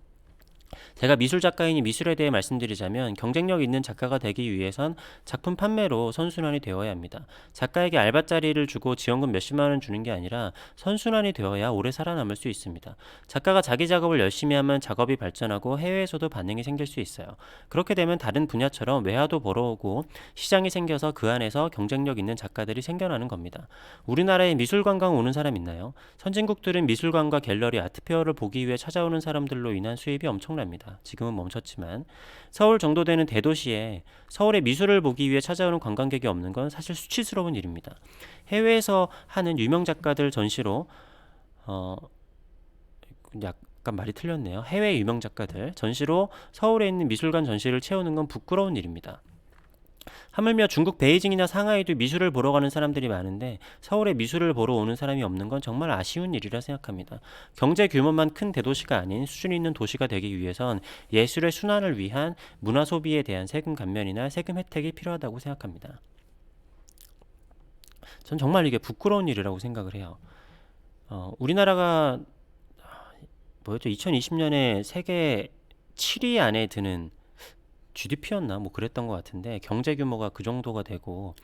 제가 미술 작가이니 미술에 대해 말씀드리자면 경쟁력 있는 작가가 되기 위해선 작품 판매로 선순환이 되어야 합니다. 작가에게 알바자리를 주고 지원금 몇십만 원 주는 게 아니라 선순환이 되어야 오래 살아남을 수 있습니다. 작가가 자기 작업을 열심히 하면 작업이 발전하고 해외에서도 반응이 생길 수 있어요. 그렇게 되면 다른 분야처럼 외화도 벌어오고 시장이 생겨서 그 안에서 경쟁력 있는 작가들이 생겨나는 겁니다. 우리나라에 미술 관광 오는 사람 있나요? 선진국들은 미술관과 갤러리, 아트페어를 보기 위해 찾아오는 사람들로 인한 수입이 엄청납니다. 지금은 멈췄지만 서울 정도 되는 대도시에 서울의 미술을 보기 위해 찾아오는 관광객이 없는 건 사실 수치스러운 일입니다. 해외에서 하는 유명 작가들 전시로 약 약간 말이 틀렸네요. 해외 유명 작가들 전시로 서울에 있는 미술관 전시를 채우는 건 부끄러운 일입니다. 하물며 중국 베이징이나 상하이도 미술을 보러 가는 사람들이 많은데 서울에 미술을 보러 오는 사람이 없는 건 정말 아쉬운 일이라 생각합니다. 경제 규모만 큰 대도시가 아닌 수준 있는 도시가 되기 위해선 예술의 순환을 위한 문화 소비에 대한 세금 감면이나 세금 혜택이 필요하다고 생각합니다. 전 정말 이게 부끄러운 일이라고 생각을 해요. 우리나라가 뭐였죠? 2020년에 세계 7위 안에 드는 GDP였나 뭐 그랬던 것 같은데 경제 규모가 그 정도가 되고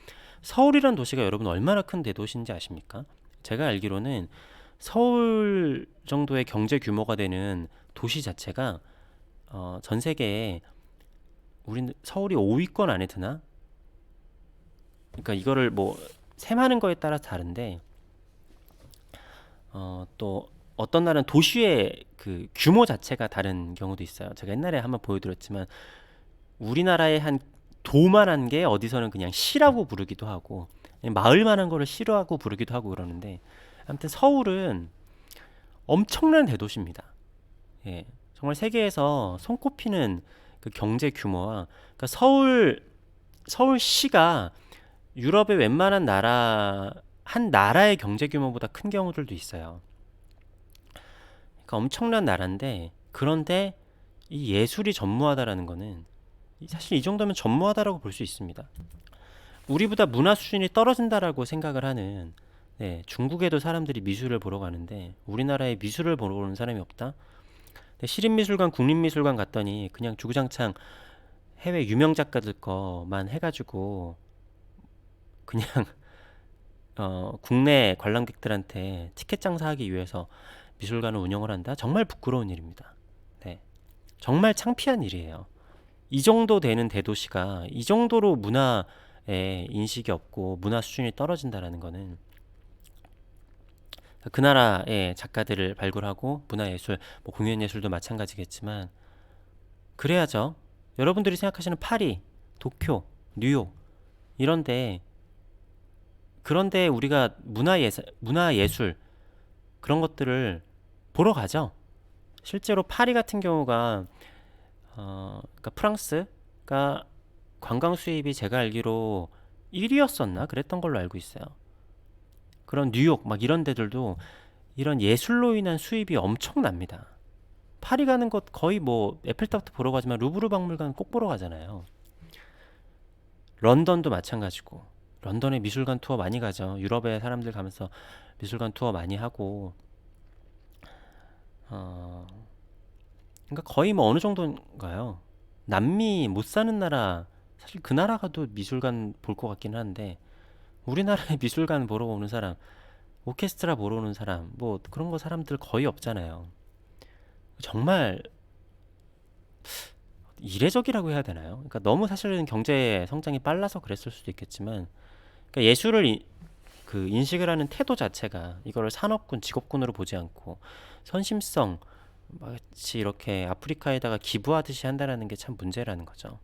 서울이란 도시가 여러분 얼마나 큰 대도시인지 아십니까? 제가 알기로는 서울 정도의 경제 규모가 되는 도시 자체가 전 세계에 우리 서울이 5위권 안에 드나? 그러니까 이거를 뭐 셈하는 거에 따라 다른데 또 어떤 날은 도시의 그 규모 자체가 다른 경우도 있어요. 제가 옛날에 한번 보여드렸지만 우리나라의 한 도만한 게 어디서는 그냥 시라고 부르기도 하고 마을만한 거를 시라고 부르기도 하고 그러는데 아무튼 서울은 엄청난 대도시입니다. 예, 정말 세계에서 손꼽히는 그 경제 규모와 그러니까 서울시가 유럽의 웬만한 나라 한 나라의 경제 규모보다 큰 경우들도 있어요. 그러니까 엄청난 나라인데 그런데 이 예술이 전무하다라는 거는 사실 이 정도면 전무하다라고 볼 수 있습니다. 우리보다 문화 수준이 떨어진다라고 생각을 하는 중국에도 사람들이 미술을 보러 가는데 우리나라에 미술을 보러 오는 사람이 없다? 시립미술관, 국립미술관 갔더니 그냥 주구장창 해외 유명 작가들 거만 해가지고 그냥 국내 관람객들한테 티켓 장사하기 위해서 미술관을 운영을 한다? 정말 부끄러운 일입니다. 네, 정말 창피한 일이에요. 이 정도 되는 대도시가 이 정도로 문화에 인식이 없고 문화 수준이 떨어진다라는 거는 그 나라의 작가들을 발굴하고 문화예술, 뭐 공연예술도 마찬가지겠지만 그래야죠. 여러분들이 생각하시는 파리, 도쿄, 뉴욕 이런데 그런데 우리가 문화예술 그런 것들을 보러 가죠. 실제로 파리 같은 경우가 그러니까 프랑스가 관광 수입이 제가 알기로 1위였었나 그랬던 걸로 알고 있어요. 그런 뉴욕 막 이런 데들도 이런 예술로 인한 수입이 엄청납니다. 파리 가는 것 거의 뭐 에펠탑도 보러 가지만 루브르 박물관 꼭 보러 가잖아요. 런던도 마찬가지고 런던에 미술관 투어 많이 가죠. 유럽에 사람들 가면서 미술관 투어 많이 하고 어, 그러니까 거의 뭐 어느 정도인가요? 남미 못 사는 나라 사실 그 나라 가도 미술관 볼 것 같긴 한데 우리나라에 미술관 보러 오는 사람, 오케스트라 보러 오는 사람, 뭐 그런 거 사람들 거의 없잖아요. 정말 이례적이라고 해야 되나요? 그러니까 너무 사실은 경제 성장이 빨라서 그랬을 수도 있겠지만, 그러니까 예술을 그 인식을 하는 태도 자체가 이거를 산업군, 직업군으로 보지 않고 선심성 마치 이렇게 아프리카에다가 기부하듯이 한다라는 게 참 문제라는 거죠.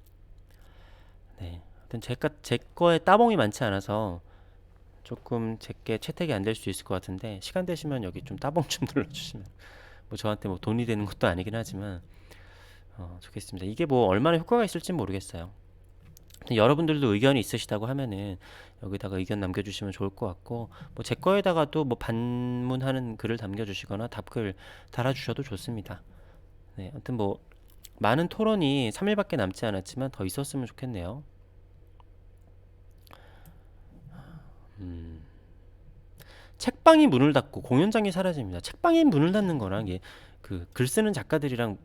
네. 하여튼 제 거에 따봉이 많지 않아서 조금 제게 채택이 안 될 수 있을 것 같은데 시간 되시면 여기 좀 따봉 좀 눌러주시면 뭐 저한테 뭐 돈이 되는 것도 아니긴 하지만 좋겠습니다. 이게 뭐 얼마나 효과가 있을지 모르겠어요. 여러분들도 의견이 있으시다고 하면은 여기다가 의견 남겨주시면 좋을 것 같고 뭐 제 거에다가도 뭐 반문하는 글을 남겨주시거나 답글 달아주셔도 좋습니다. 네, 아무튼 뭐 많은 토론이 3일밖에 남지 않았지만 더 있었으면 좋겠네요. 음, 책방이 문을 닫고 공연장이 사라집니다. 책방이 문을 닫는 거랑 그 글 쓰는 작가들이랑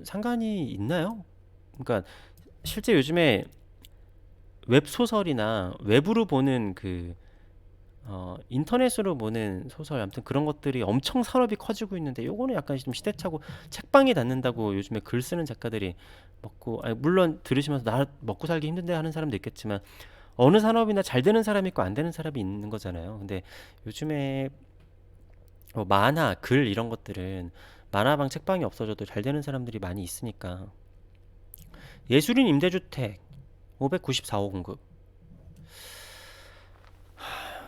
상관이 있나요? 그러니까 실제 요즘에 웹소설이나 웹으로 보는 인터넷으로 보는 소설 아무튼 그런 것들이 엄청 산업이 커지고 있는데 요거는 약간 좀 시대차고 책방이 닫는다고 요즘에 글 쓰는 작가들이 아니, 물론 들으시면서 나 먹고 살기 힘든데 하는 사람도 있겠지만 어느 산업이나 잘 되는 사람이 있고 안 되는 사람이 있는 거잖아요. 근데 요즘에 뭐 만화, 글 이런 것들은 만화방 책방이 없어져도 잘 되는 사람들이 많이 있으니까 예술인 임대주택 594호 공급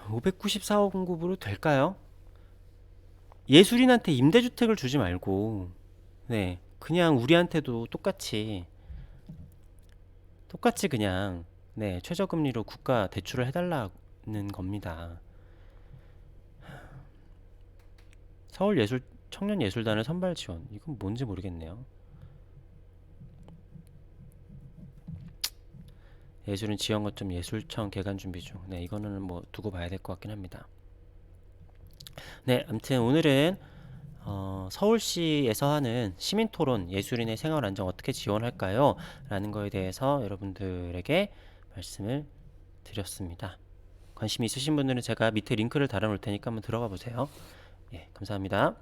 594호 공급으로 될까요? 예술인한테 임대주택을 주지 말고 네 그냥 우리한테도 똑같이 그냥 네 최저금리로 국가 대출을 해달라는 겁니다. 서울예술 청년예술단을 선발 지원 이건 뭔지 모르겠네요. 예술인 지원 거점 예술청 개관 준비 중. 네 이거는 뭐 두고 봐야 될 것 같긴 합니다. 네 아무튼 오늘은 서울시에서 하는 시민토론 예술인의 생활 안정 어떻게 지원할까요? 라는 거에 대해서 여러분들에게 말씀을 드렸습니다. 관심 있으신 분들은 제가 밑에 링크를 달아 놓을 테니까 한번 들어가 보세요. 예, 감사합니다.